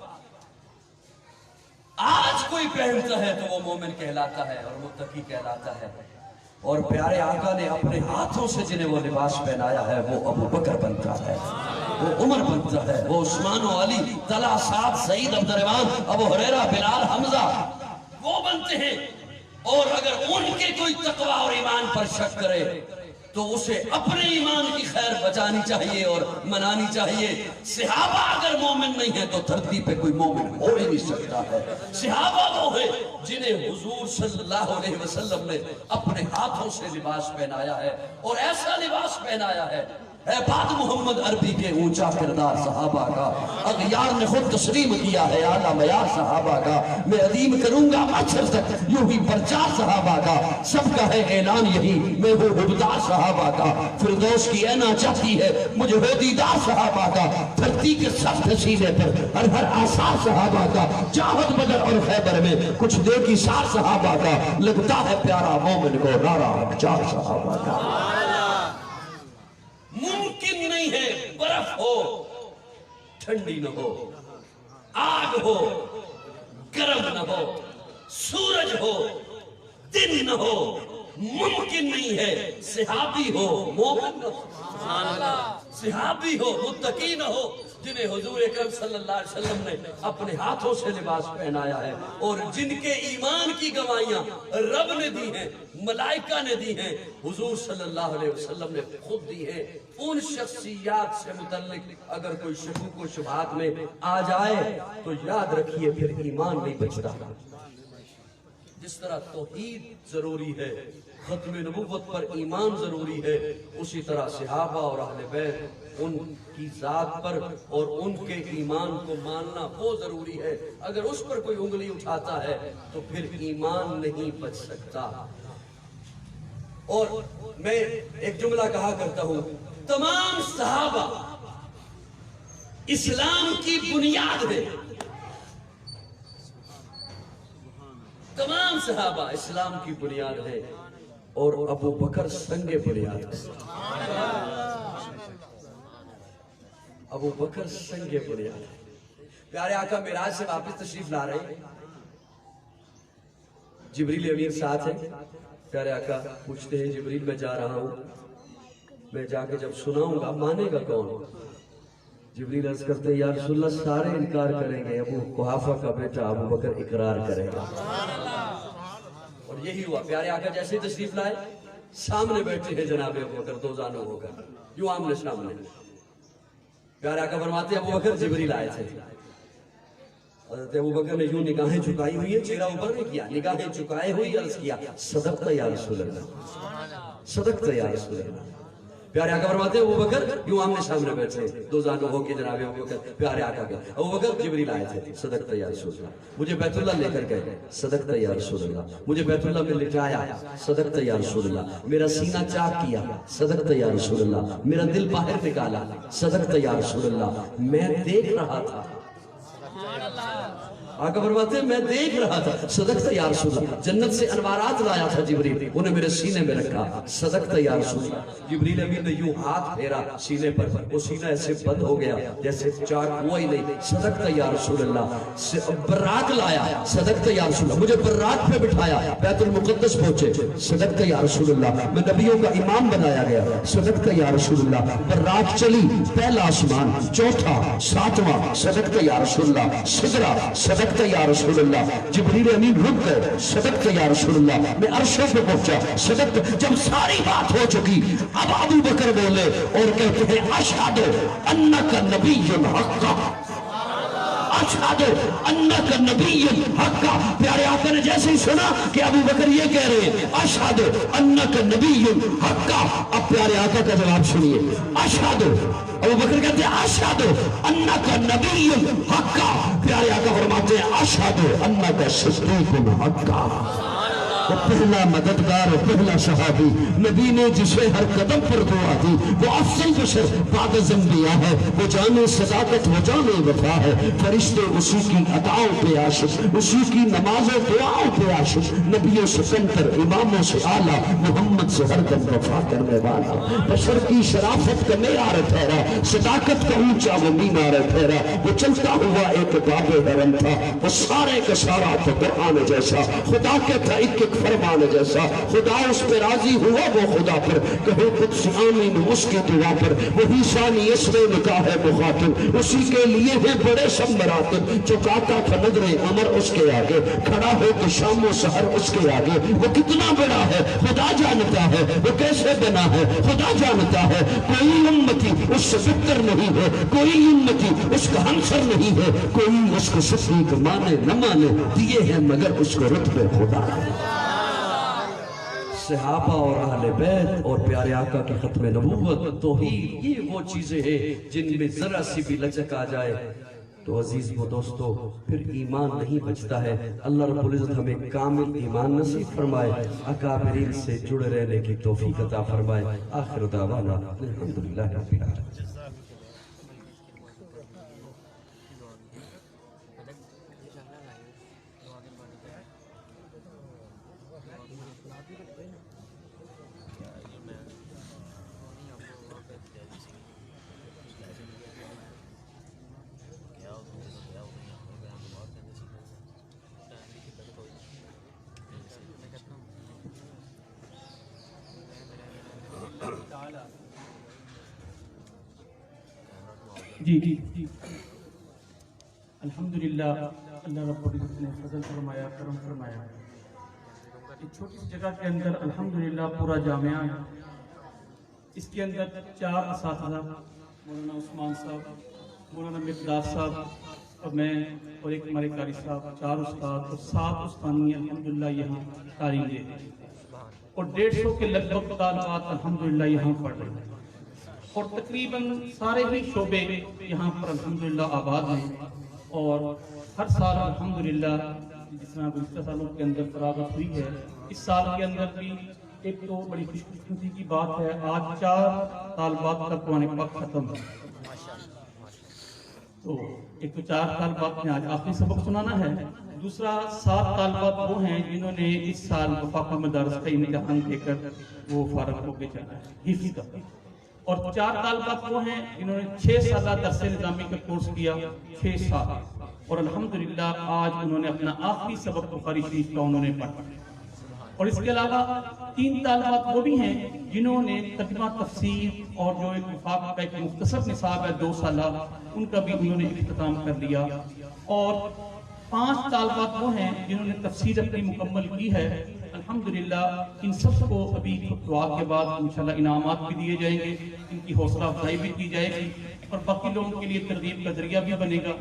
آج کوئی پہنتا ہے تو وہ مومن کہلاتا ہے اور متقی کہلاتا ہے، اور پیارے آقا نے اپنے ہاتھوں سے جنہیں وہ لباس پہنایا ہے وہ ابو بکر بنتا ہے، وہ عمر بنتا ہے، وہ عثمان و علی، طلحہ، سعد، سعید، عبد الرحمن، ابو ہریرہ، بلال، حمزہ، وہ بنتے ہیں۔ اور اگر ان کے کوئی تقوی اور ایمان پر شک کرے تو اسے اپنے ایمان کی خیر بچانی چاہیے اور منانی چاہیے۔ صحابہ اگر مومن نہیں ہے تو دھرتی پہ کوئی مومن ہو ہی نہیں سکتا ہے۔ صحابہ وہ ہیں جنہیں حضور صلی اللہ علیہ وسلم نے اپنے ہاتھوں سے لباس پہنایا ہے، اور ایسا لباس پہنایا ہے، اے بعد محمد عربی کے اونچا کردار صحابہ کا، اغیار نے خود تسلیم کیا ہے اعلیٰ معیار صحابہ کا، میں عظیم کروں گا مچھر تک یوں ہی پرچار صحابہ کا، سب کا ہے اعلان یہی میں وہ حبدار صحابہ کا، فردوس کی اینا چاہتی ہے مجھے وہ دیدار صحابہ کا، دھرتی کے سخت سینے پر ہر ہر آثار صحابہ کا، جاہد بدر اور خیبر میں کچھ دے کی سار صحابہ کا، لگتا ہے پیارا مومن کو نعرہ حقچار صحابہ کا۔ ممکن نہیں ہے برف ہو ٹھنڈی نہ ہو، آگ ہو گرم نہ ہو، سورج ہو دن نہ ہو، ممکن نہیں ہے صحابی ہو مومن نہ ہو، صحابی ہو متقی نہ ہو، جنہیں حضور اکرم صلی اللہ علیہ وسلم نے اپنے ہاتھوں سے لباس پہنایا ہے، اور جن کے ایمان کی گواہیاں رب نے دی ہیں، ملائکہ نے دی ہیں، حضور صلی اللہ علیہ وسلم نے خود دی ہیں۔ ان شخصیات سے متعلق اگر کوئی شکوک و شبہات میں آ جائے تو یاد رکھیے پھر ایمان نہیں بچتا۔ جس طرح توحید ضروری ہے، ختم نبوت پر ایمان ضروری ہے، اسی طرح صحابہ اور اہل بیت ان کی ذات پر اور ان کے ایمان کو ماننا وہ ضروری ہے۔ اگر اس پر کوئی انگلی اٹھاتا ہے تو پھر ایمان نہیں بچ سکتا۔ اور میں ایک جملہ کہا کرتا ہوں، تمام صحابہ اسلام کی بنیاد ہے، تمام صحابہ اسلام کی بنیاد ہے، اور ابو بکر سنگ بنیاد ہے، ابو بکر سنگ بنیاد ہے۔ پیارے آقا معراج سے واپس تشریف لا رہے ہیں، جبریل امین ساتھ ہے، پیارے آقا پوچھتے ہیں جبریل میں جا رہا ہوں، میں جا کے جب سناؤں گا مانے گا کون؟ جبریل عرض کرتے ہیں یا رسول اللہ سارے انکار کریں گے، ابو قحافہ کا بیٹا ابو بکر اقرار کرے گا۔ اور یہی ہوا، پیارے آقا جیسے تشریف لائے سامنے بیٹھے ہیں جناب ابو بکر دو زانو ہو کر، یوں آمنے سامنے۔ پیارے آقا فرماتے ہیں ابو بکر جبریل آئے تھے، حضرت ابو بکر نے یوں نگاہیں چکائی ہوئی ہیں، چہرہ اوپر نہیں کیا، نگاہیں چکائے ہوئی عرض کیا صدقت یا رسول اللہ، صدقت یا رسول اللہ۔ پیارے آقا فرماتے ہیں ابو بکر یوں آمنے سامنے بیٹھے دو زانو ہو کے جناب ابو بکر پیارے آقا کے، ابو بکر جبریل آئے تھے، صدقت یا رسول اللہ، مجھے بیت اللہ لے کر گئے، صدقت یا رسول اللہ، مجھے بیت اللہ میں لٹایا، صدقت یا رسول اللہ، میرا سینہ چاک کیا، صدقت یا رسول اللہ، میرا دل باہر نکالا، صدقت یا رسول اللہ، میں دیکھ رہا تھا آقا فرماتے ہیں میں دیکھ رہا تھا، صدقت یا رسول اللہ، جنت سے انوارات لایا تھا جبریل، انہیں میرے سینے میں رکھا، صدقت یا رسول اللہ۔ جبریل امین نے یوں ہاتھ پھیرا سینے پر، وہ سینہ ایسے بند ہو گیا جیسے چاک ہوا ہی نہیں، صدقت یا رسول اللہ۔ براق لایا، صدقت یا رسول اللہ، مجھے براق پہ بٹھایا، بیت المقدس پہنچے، صدقت یا رسول اللہ، میں نبیوں کا امام بنایا گیا، صدقت یا رسول اللہ۔ براق چلی، پہلا آسمان، چوتھا، ساتواں، صدقت یا رسول اللہ۔ سدرا، صدقت یا رسول اللہ۔ جبریل امین رک گئے، صدقت یا رسول اللہ۔ میں عرشوں پہ پہنچا، صدقت۔ جب ساری بات ہو چکی، اب ابو بکر بولے اور کہتے ہیں اشہد انک نبی حق، اشہد انک نبی حق۔ پیارے آقا نے جیسے ہی سنا کہ ابو بکر یہ کہہ رہے ہیں اشہد انک نبی حق، اب پیارے آقا کا جواب سنیے، اشہد، ابو بکر کہتے ہیں اشہد انک نبی حق، پیارے آقا فرماتے ہیں اشہد انک صدیق حق۔ وہ پہلا مددگار، پہلا صحابی، نبی نے جسے ہر قدم پر دعا دی، وہ افضل بشر بعد از انبیاء ہے، وہ جانے صداقت، وہ جانے وفا ہے، فرشتے اسی کی عطاؤں پہ عاشق، اسی کی نماز و دعاؤں پہ عاشق، نبیوں سے کمتر، اماموں سے اعلیٰ، محمد سے ہر دم وفا کرنے والا، بشر کی شرافت کا معیار ٹھہرا، صداقت کا اونچا وہ مینار ٹھہرا، وہ چلتا ہوا ایک باب حرم تھا، وہ سارے کا سارا تھا قرآن جیسا، خدا کے تھا ایک فرمان جیسا، خدا اس پہ راضی ہوا وہ خدا پر، کہے قدس آمین اس کی دعا پر، وہی ثانی اسم نکاح مخاطب، اسی کے لیے ہے بڑے سب مراتب، چکاتا تھا نظر عمر اس کے آگے، کھڑا ہو کے شام و سحر اس کے آگے، وہ کتنا بڑا ہے خدا جانتا ہے، وہ کیسے بنا ہے خدا جانتا ہے، کوئی امتی اس سے بہتر نہیں ہے، کوئی امتی اس کا ہمسر نہیں ہے، کوئی اس کو صدیق مانے نہ مانے، دیے ہیں مگر اس کو رتبے خدا ہے۔ صحابہ اور اہل بیت اور پیارے آقا کی ختم نبوت، توحید، یہ وہ چیزیں ہیں جن میں ذرا سی بھی لچک آ جائے تو عزیز و دوستو پھر ایمان نہیں بچتا ہے۔ اللہ رب العزت ہمیں کامل ایمان نصیب فرمائے، اکابرین سے جڑے رہنے کی توفیق عطا فرمائے۔ آخر دعوانا الحمدللہ رب العالمین۔ جی الحمدللہ، اللہ رب العزت نے فضل فرمایا، کرم فرمایا۔ ایک چھوٹی سی جگہ کے اندر الحمدللہ پورا جامعہ ہے، اس کے اندر 4 اساتذہ، مولانا عثمان صاحب، مولانا مقداد صاحب اور میں اور ایک ہمارے قاری صاحب، 4 استاد اور 7 استانی الحمدللہ یہاں تعلیم دے رہے ہیں، اور 150 کے لگ بھگ طالبات الحمدللہ یہاں پڑھ رہے ہیں، اور تقریباً سارے ہی شعبے یہاں پر الحمدللہ آباد ہیں، اور ہر سال الحمدللہ جس طرح گزشتہ سالوں کے اندر فراغت ہوئی ہے، اس سال کے اندر بھی ایک تو بڑی خوش قسمتی کی بات ہے، آج 4 طالبات کا قرآن پاک ختم ہے۔ تو ایک تو 4 طالبات نے آج آخری سبق سنانا ہے، دوسرا 7 طالبات وہ ہیں جنہوں نے اس سال وفاقہ مدارس کا امتحان دے کر وہ فارغ ہو کے جانا ہے حفظ کا، اور 4 طالبات وہ ہیں جنہوں نے 6 سالہ درس نظامی کا کورس کیا، 6 سال، اور الحمدللہ آج انہوں نے اپنا آخری سبق بخاری شریف کا انہوں نے پڑھا، اور اس کے علاوہ 3 طالبات وہ بھی ہیں جنہوں نے ترجمہ تفسیر اور جو ایک وفاق کا ایک مختصر نصاب ہے 2 سالہ، ان کا بھی انہوں نے اختتام کر لیا، اور 5 طالبات وہ ہیں جنہوں نے تفسیر اپنی مکمل کی ہے۔ الحمدللہ ان سب کو ابھی دعا کے بعد انشاءاللہ انعامات بھی دیے جائیں گے، ان کی حوصلہ افزائی بھی کی جائے گی، اور باقی لوگوں کے لیے ترغیب کا ذریعہ بھی بنے گا۔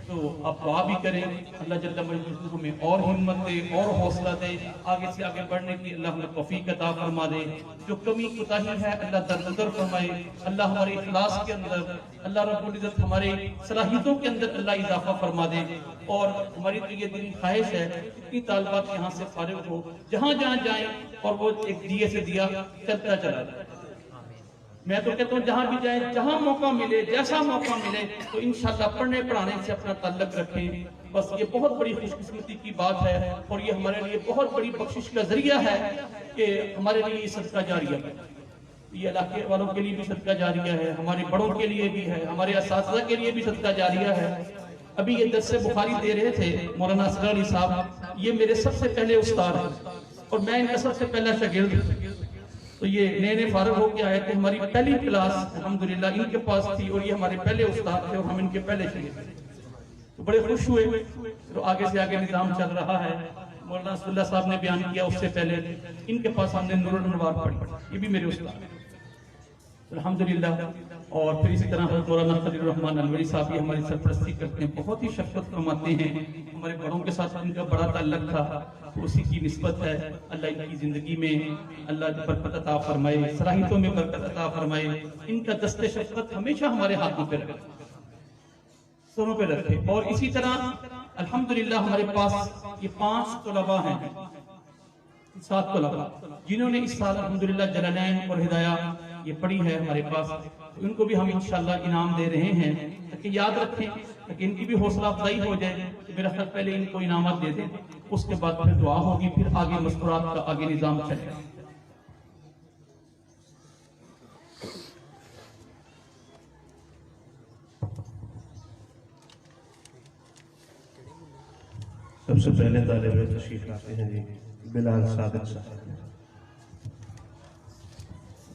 تو آپ دعا بھی کریں، اللہ جل جلالہ ہمیں اور ہمت دے اور حوصلہ دے، آگے سے آگے بڑھنے کی اللہ ہمیں توفیق عطا فرما دے، جو کمی کوتاہی ہے اللہ درگزر فرمائے، اللہ ہمارے اخلاص کے اندر، اللہ رب العزت ہمارے صلاحیتوں کے اندر اللہ اضافہ فرما دے، اور ہماری تو یہ دلی خواہش ہے کہ طالبات یہاں سے فارغ ہو، جہاں جہاں جائیں اور وہ ایک دیے سے دیا چلتا چلا جائے۔ میں تو کہتا ہوں جہاں بھی جائیں، جہاں موقع ملے، جیسا موقع ملے، تو انشاءاللہ پڑھنے پڑھانے سے اپنا تعلق رکھیں، بس یہ بہت بڑی خوش قسمتی کی بات ہے، اور یہ ہمارے لیے بہت بڑی بخشش کا ذریعہ ہے کہ ہمارے لیے یہ صدقہ جاریہ ہے، یہ علاقے والوں کے لیے بھی صدقہ جاریہ ہے، ہمارے بڑوں کے لیے بھی ہے، ہمارے اساتذہ کے لیے بھی صدقہ جاریہ ہے۔ ابھی یہ درس بخاری دے رہے تھے مولانا اصغر علی صاحب، یہ میرے سب سے پہلے استاد ہیں اور میں ان کا سب سے پہلا شاگرد ہوں۔ تو یہ نئے فارغ ہو کے آئے تھے، ہماری پہلی کلاس الحمدللہ ان کے پاس تھی، اور یہ ہمارے پہلے استاد تھے اور ہم ان کے پہلے شاگرد تھے۔ تو بڑے خوش ہوئے، تو آگے سے آگے نظام چل رہا ہے۔ مولانا رسول اللہ صاحب نے بیان کیا، اس سے پہلے ان کے پاس ہم نے نور الانوار پڑھی، یہ بھی میرے استاد ہیں الحمدللہ۔ اور پھر اسی طرح حضرت مولانا خلیل الرحمن الولی صاحب یہ ہماری سرپرستی کرتے ہیں، بہت ہی شفقت فرماتے ہیں، ہمارے بڑوں کے ساتھ ان کا بڑا تعلق تھا، تو اسی کی نسبت ہے۔ اللہ ان کی زندگی میں اللہ برکت عطا فرمائے، صلاحیتوں میں برکت عطا فرمائے، ان کا دست شفقت ہمیشہ ہمارے ہاتھوں پہ رکھے، سروں پہ رکھے۔ اور اسی طرح الحمدللہ ہمارے پاس یہ 5 طلباء ہیں، 7 طلباء جنہوں نے اس سال الحمدللہ جلالین اور ہدایہ یہ پڑھی ہے ہمارے پاس، تو ان کو بھی ہم انشاءاللہ انعام دے رہے ہیں، تاکہ یاد رکھیں، تاکہ ان کی بھی حوصلہ افزائی ہو جائے۔ میرا خیال پہلے ان کو انعامات دے دیں، اس کے بعد پھر دعا ہوگی، پھر آگے مذکورات کا آگے نظام چلے گا۔ سب سے پہلے طالب علم تشریف لاتے ہیں جی بلال صادق صاحب۔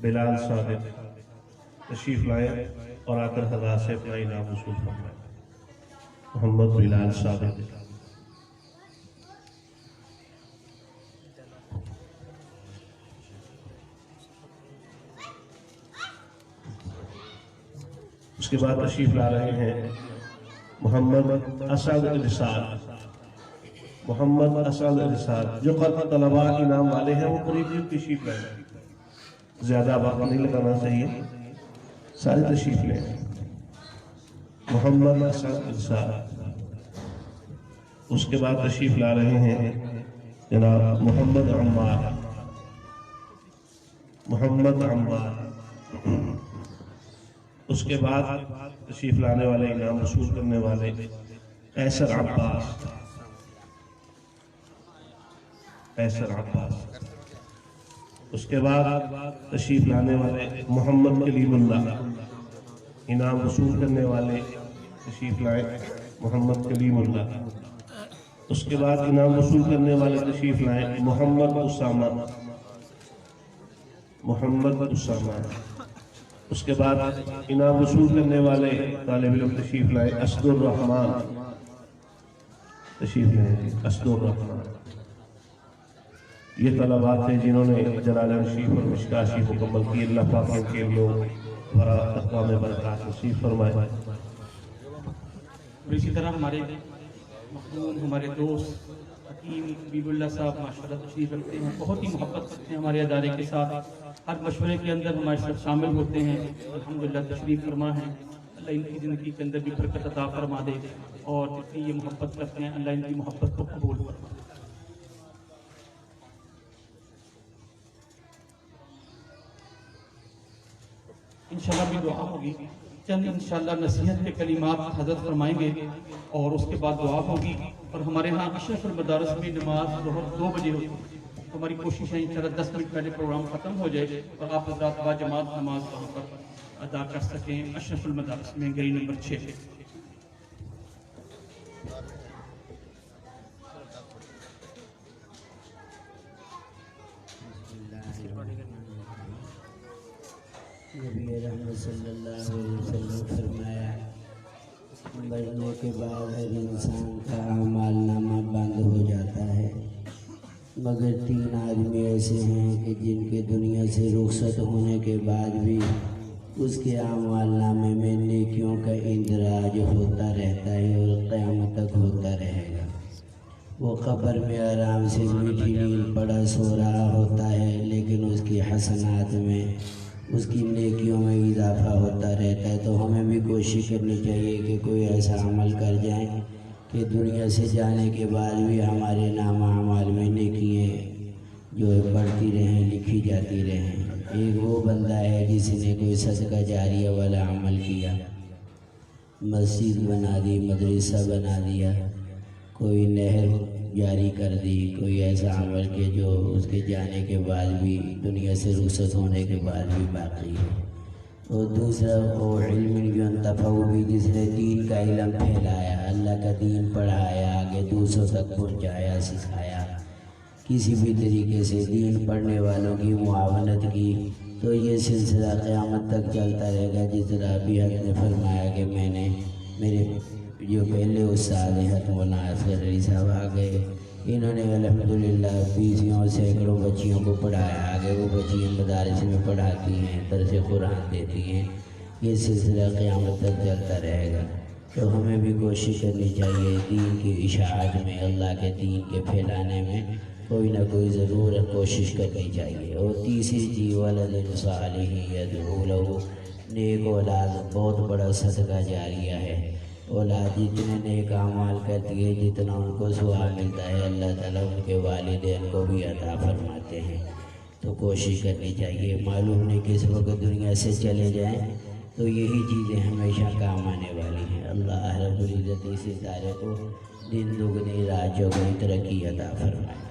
بلال صادق تشریف لائے اور آ کر حضرات سے اپنا انعام وصول فرمائے۔ محمد بلال صادق۔ اس کے بعد تشریف لا رہے ہیں محمد اسد رسال۔ محمد اسد رسال جو قرب طلباء انعام والے ہیں، وہ قریب تشریف لائے، زیادہ وقت نہیں لگانا چاہیے، سارے تشریف لیں۔ محمد اسد رسال۔ اس کے بعد تشریف لا رہے ہیں جناب محمد عمار۔ محمد عمار۔ اس کے بعد تشریف لانے والے انعام وصول کرنے والے قیصر عباس۔ قیصر عباس۔ اس کے بعد تشریف لانے والے محمد کلیم اللہ۔ انعام وصول کرنے والے تشریف لائے محمد کلیم اللہ۔ اس کے بعد انعام وصول کرنے والے تشریف لائے محمد اسامہ۔ محمد اسامہ۔ اس کے بعد انعام وصول کرنے والے طالب علم تشریف لائے اسد الرحمن۔ تشریف لائے اسد الرحمن۔ یہ طلباء تھے جنہوں نے جلالین شریف اور مشکاہ شریف مکمل کی۔ اللہ پاک ان کے لوگ بڑا تقوی میں برکات نصیب فرمائے۔ اور اسی طرح ہمارے مخدوم، ہمارے دوست حکیم حبیب اللہ صاحب ماشاءاللہ تشریف رکھتے ہیں، بہت ہی محبت کرتے ہیں ہمارے ادارے کے ساتھ، ہر مشورے کے اندر ہمارے ساتھ شامل ہوتے ہیں، الحمدللہ تشریف فرما ہیں۔ اللہ ان کی زندگی کے اندر بھی برکت عطا فرما دے، اور جتنی یہ محبت کرتے ہیں اللہ ان کی محبت کو قبول فرما۔ انشاءاللہ بھی دعا ہوگی، چند انشاءاللہ نصیحت کے کلمات حضرت فرمائیں گے، اور اس کے بعد دعا ہوگی۔ اور ہمارے ہاں اشرف المدارس میں نماز ظہر 2 بجے ہوتی ہے، تو ہماری کوشش ہے انشاءاللہ 10 منٹ پہلے پروگرام ختم ہو جائے اور آپ حضرات با جماعت نماز وہاں پر ادا کر سکیں اشرف المدارس میں گلی نمبر 6۔ نبی رحمت صلی اللہ علیہ وسلم فرمایا، مرنے کے بعد ہر انسان کا اعمال نامہ بند ہو جاتا ہے، مگر 3 آدمی ایسے ہیں کہ جن کے دنیا سے رخصت ہونے کے بعد بھی اس کے اعمال نامے میں نیکیوں کا اندراج ہوتا رہتا ہے اور قیامت تک ہوتا رہے گا۔ وہ قبر میں آرام سے میٹھی نیند پڑا سو رہا ہوتا ہے، لیکن اس کی حسنات میں، اس کی نیکیوں میں اضافہ ہوتا رہتا ہے۔ تو ہمیں بھی کوشش کرنی چاہیے کہ کوئی ایسا عمل کر جائیں کہ دنیا سے جانے کے بعد بھی ہمارے نام اعمال میں نیکیاں جو ہے بڑھتی رہیں، لکھی جاتی رہیں۔ ایک وہ بندہ ہے جس نے کوئی صدقہ جاریہ والا عمل کیا، مسجد بنا دی، مدرسہ بنا دیا، کوئی نہر جاری کر دی، کوئی ایسا عمل کہ جو اس کے جانے کے بعد بھی دنیا سے رخصت ہونے کے بعد بھی باقی ہے۔ اور دوسرا وہ علم ينتفع بھی، جس نے دین کا علم پھیلایا، اللہ کا دین پڑھایا، آگے دوسروں تک پہنچایا، سکھایا، کسی بھی طریقے سے دین پڑھنے والوں کی معاونت کی، تو یہ سلسلہ قیامت تک چلتا رہے گا۔ جس طرح ابھی حضرت نے فرمایا کہ میں نے میرے جو پہلے استاد ہیں مولانا اصغر علی صاحب آ گئے، انہوں نے الحمدللہ 20 سینکڑوں بچیوں کو پڑھایا، آگے وہ بچیاں مدارس میں پڑھاتی ہیں، درس قرآن دیتی ہیں۔ یہ سلسلہ قیامت تک چلتا رہے گا، تو ہمیں بھی کوشش کرنی چاہیے دین کی اشاعت میں، اللہ کے دین کے پھیلانے میں کوئی نہ کوئی ضرور کوشش کرنی چاہیے۔ اور تیسری چیز ولد صالح یدعو لہ، نیک اولاد بہت بڑا صدقہ جاریہ ہے۔ اولاد جتنے نیک اعمال کرتی ہے، جتنا ان کو ثواب ملتا ہے، اللہ تعالیٰ ان کے والدین کو بھی عطا فرماتے ہیں۔ تو کوشش کرنی چاہیے، معلوم نہیں کس وقت دنیا سے چلے جائیں، تو یہی چیزیں ہمیشہ کام آنے والی ہیں۔ اللہ رب العزت اس ادارے کو دن دگنی رات چوگنی ترقی عطا فرمائے۔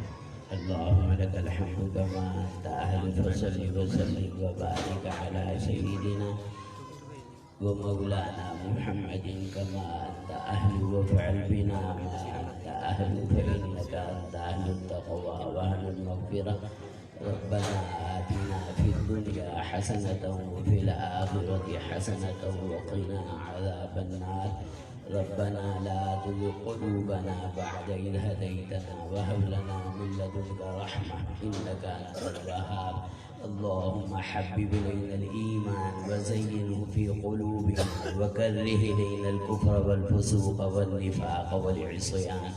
اللہم لک الحمد کما انت اہل، فصلی وسلم وبارک علی سیدنا ومولانا محمد کما انت اہل، وفعل بنا ما انت اہل، فإنک انت اہل التقوی واہل المغفرہ۔ ربنا آتنا فی الدنیا حسنة وفی الآخرة حسنة وقنا عذاب النار۔ ربنا لا تزغ قلوبنا بعد إذ هديتنا وهب لنا من لدنك رحمة إنك أنت الوهاب۔ اللهم حبب إلينا الإيمان وزينه في قلوبنا وكره إلينا الكفر والفسوق والنفاق والعصيان۔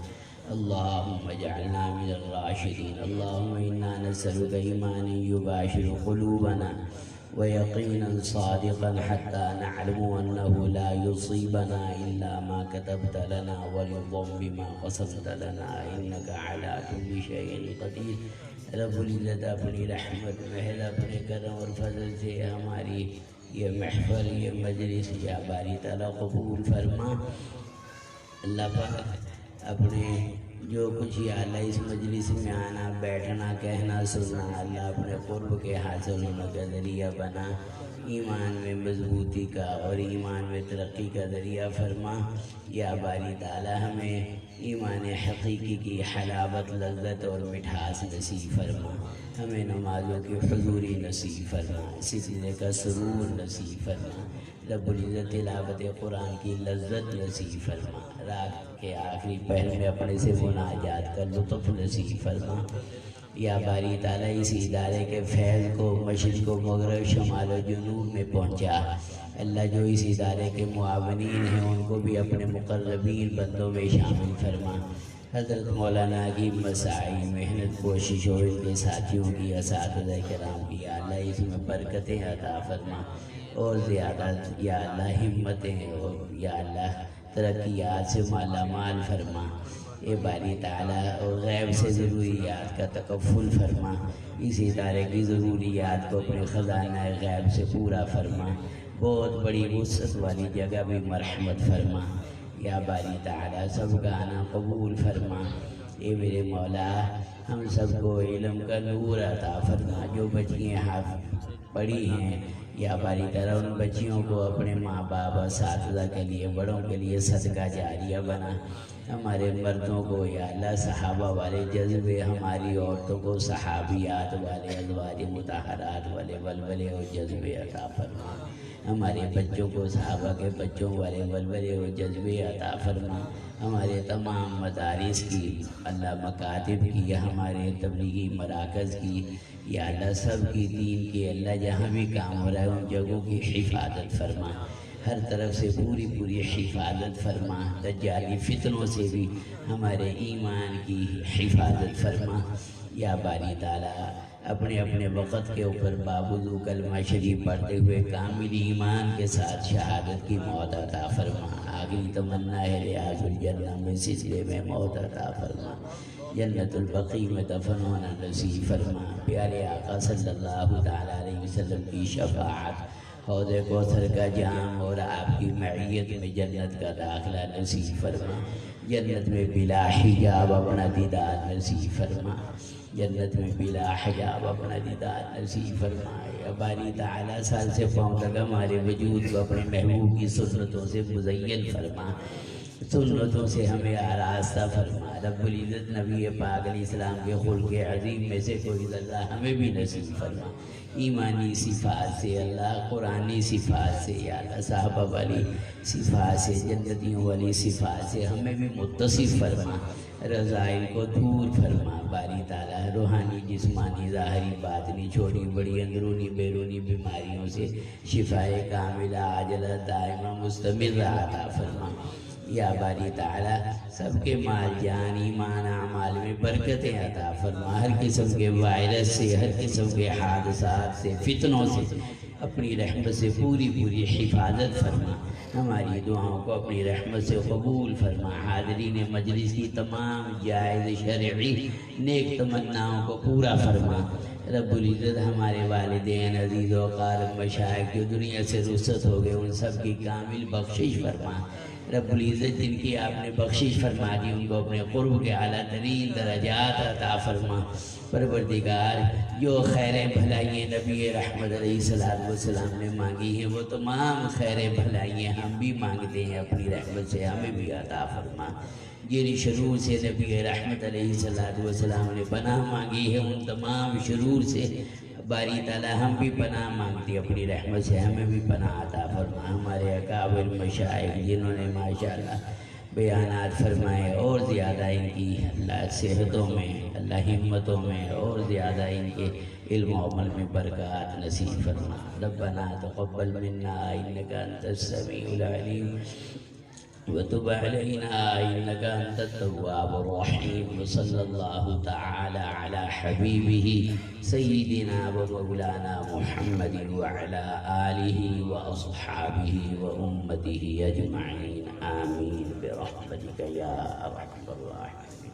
اللهم اجعلنا من الراشدين۔ اللهم إنا نسألك إيمانا يباشر قلوبنا ويقينا صادقا حتى نعلم أنه لا يصيبنا إلا ما كتبت لنا ورضا بما قسمت لنا إنك على كل شيء قدير۔ رب العزت اپنی رحمت محض اپنے کرم اور فضل سے ہماری یہ محفل، یہ مجلس یا باری تعالیٰ قبول فرما۔ اللہ پاک اپنے جو کچھ یا اللہ اس مجلس میں آنا، بیٹھنا، کہنا، سننا، اللہ اپنے قرب کے حاصل ہونے کا ذریعہ بنا، ایمان میں مضبوطی کا اور ایمان میں ترقی کا ذریعہ فرما۔ یا باری تعالیٰ ہمیں ایمان حقیقی کی حلاوت، لذت اور مٹھاس نصیب فرما، ہمیں نمازوں کی حضوری نصیب فرما، سلسلے کا سرور نصیب فرما، رب العزت تلاوت قرآن کی لذت نصیب فرما، رات کے آخری پہر میں اپنے سے مناجات کا لطف نصیب فرما۔ یا باری تعالیٰ اس ادارے کے فیض کو مشرق و مغرب، شمال و جنوب میں پہنچا۔ اللہ جو اس ادارے کے معاونین ہیں ان کو بھی اپنے مقربین بندوں میں شامل فرما۔ حضرت مولانا کی مساعی، محنت، کوشش اور ان کے ساتھیوں کی، اساتذہ کرام کی، یا اللہ اس میں برکتیں عطا فرما اور زیادہ یا اللہ ہمتیں اور یا اللہ ترقیات سے مالا مال فرما۔ اے باری تعالیٰ اور غیب سے ضروریات کا تکفل فرما، اس ادارے کی ضروریات کو اپنے خزانہ غیب سے پورا فرما، بہت بڑی وسعت والی جگہ بھی مرحمت فرما۔ یا باری تعالیٰ سب کا آنا قبول فرما۔ اے میرے مولا ہم سب کو علم کا نور عطا فرما، جو بچیاں پڑھی ہیں یا باری تعالیٰ ان بچیوں کو اپنے ماں باپ، اساتذہ کے لیے، بڑوں کے لیے صدقہ جاریہ بنا۔ ہمارے مردوں کو یا اللہ صحابہ والے جذبے، ہماری عورتوں کو صحابیات والے، ازواج مطہرات والے ولولے اور جذبے عطا فرما۔ ہمارے بچوں کو صحابہ کے بچوں والے ولولے اور جذبے عطا فرما۔ ہمارے تمام مدارس کی، اللہ مکاتب کی، ہمارے تبلیغی مراکز کی، یا اللہ سب کی، دین کی، اللہ جہاں بھی کام ہو رہا ہے ان جگہوں کی حفاظت فرما، ہر طرف سے پوری حفاظت فرما، دجالی فتنوں سے بھی ہمارے ایمان کی حفاظت فرما۔ یا باری تعالیٰ اپنے اپنے وقت کے اوپر بابوضو کلمہ شریف پڑھتے ہوئے کامل ایمان کے ساتھ شہادت کی موت عطا فرما۔ آخری تمنا ہے ریاض الجنہ میں سلسلے میں موت عطا فرما، جنت البقیع میں دفن ہونا نصیب فرما۔ پیارے آقا صلی اللہ تعالیٰ علیہ وسلم کی شفاعت، حوض کوثر کا جام اور آپ کی معیت میں جنت کا داخلہ نصیب فرما۔ جنت میں بلا حجاب اپنا دیدار نصیب فرما، جنت میں بلا حجاب اپنا دیدار نصیب فرما۔ یا باری تعالیٰ سال سے پاؤں تک ہمارے وجود کو اپنے محبوب کی سنتوں سے مزین فرما، سنتوں سے ہمیں آراستہ فرما۔ رب العزت نبی پاک علیہ السلام کے خلق عظیم میں سے کوئی ذرہ ہمیں بھی نصیب فرما، ایمانی صفات سے اللہ، قرآنی صفات سے یا اللہ، صحابہ والی صفات سے، جنتیوں والی صفات سے ہمیں بھی متصف فرما، رضائل کو دور فرما۔ باری تعالیٰ روحانی جسمانی ظاہری باطنی چھوٹی بڑی اندرونی بیرونی بیماریوں سے شفائے کاملہ عاجلہ دائمہ مستمر عطا فرما۔ یا باری تعالیٰ سب کے مال جان ایمان اعمال میں برکتیں عطا فرما، ہر قسم کے وائرس سے، ہر قسم کے حادثات سے، فتنوں سے اپنی رحمت سے پوری پوری حفاظت فرما، ہماری دعاؤں کو اپنی رحمت سے قبول فرما، حاضرین مجلس کی تمام جائز شرعی نیک تمناؤں کو پورا فرما۔ رب العزت ہمارے والدین عزیز و اقارب مشائخ جو دنیا سے رخصت ہو گئے ان سب کی کامل بخشش فرما۔ رب العزت جن کی آپ نے بخشش فرما دی ان کو اپنے قرب کے اعلیٰ ترین درجات عطا فرما۔ پروردگار جو خیریں بھلائیں نبی رحمت علیہ السلام نے مانگی ہیں وہ تمام خیریں بھلائیں ہم بھی مانگتے ہیں، اپنی رحمت سے ہمیں بھی عطا فرما۔ جن شرور سے نبی رحمت علیہ السلام نے پناہ مانگی ہے ان تمام شرور سے باری تعالیٰ ہم بھی پناہ مانگتے، اپنی رحمت سے ہمیں بھی پناہ عطا فرما۔ ہمارے اکابر مشائخ جنہوں نے ماشاءاللہ بیانات فرمائے اور زیادہ ان کی اللہ صحتوں میں، اللہ ہمتوں میں اور زیادہ ان کے علم و عمل میں برکات نصیب فرما۔ ربنا تقبل منا انک انت السمیع العلیم وتب علينا إنك أنت التواب الرحيم، وصلى الله تعالى على حبيبه سيدنا ومولانا محمد وعلى آله وأصحابه وأمته أجمعين، آمين برحمتك يا أرحم الراحمين۔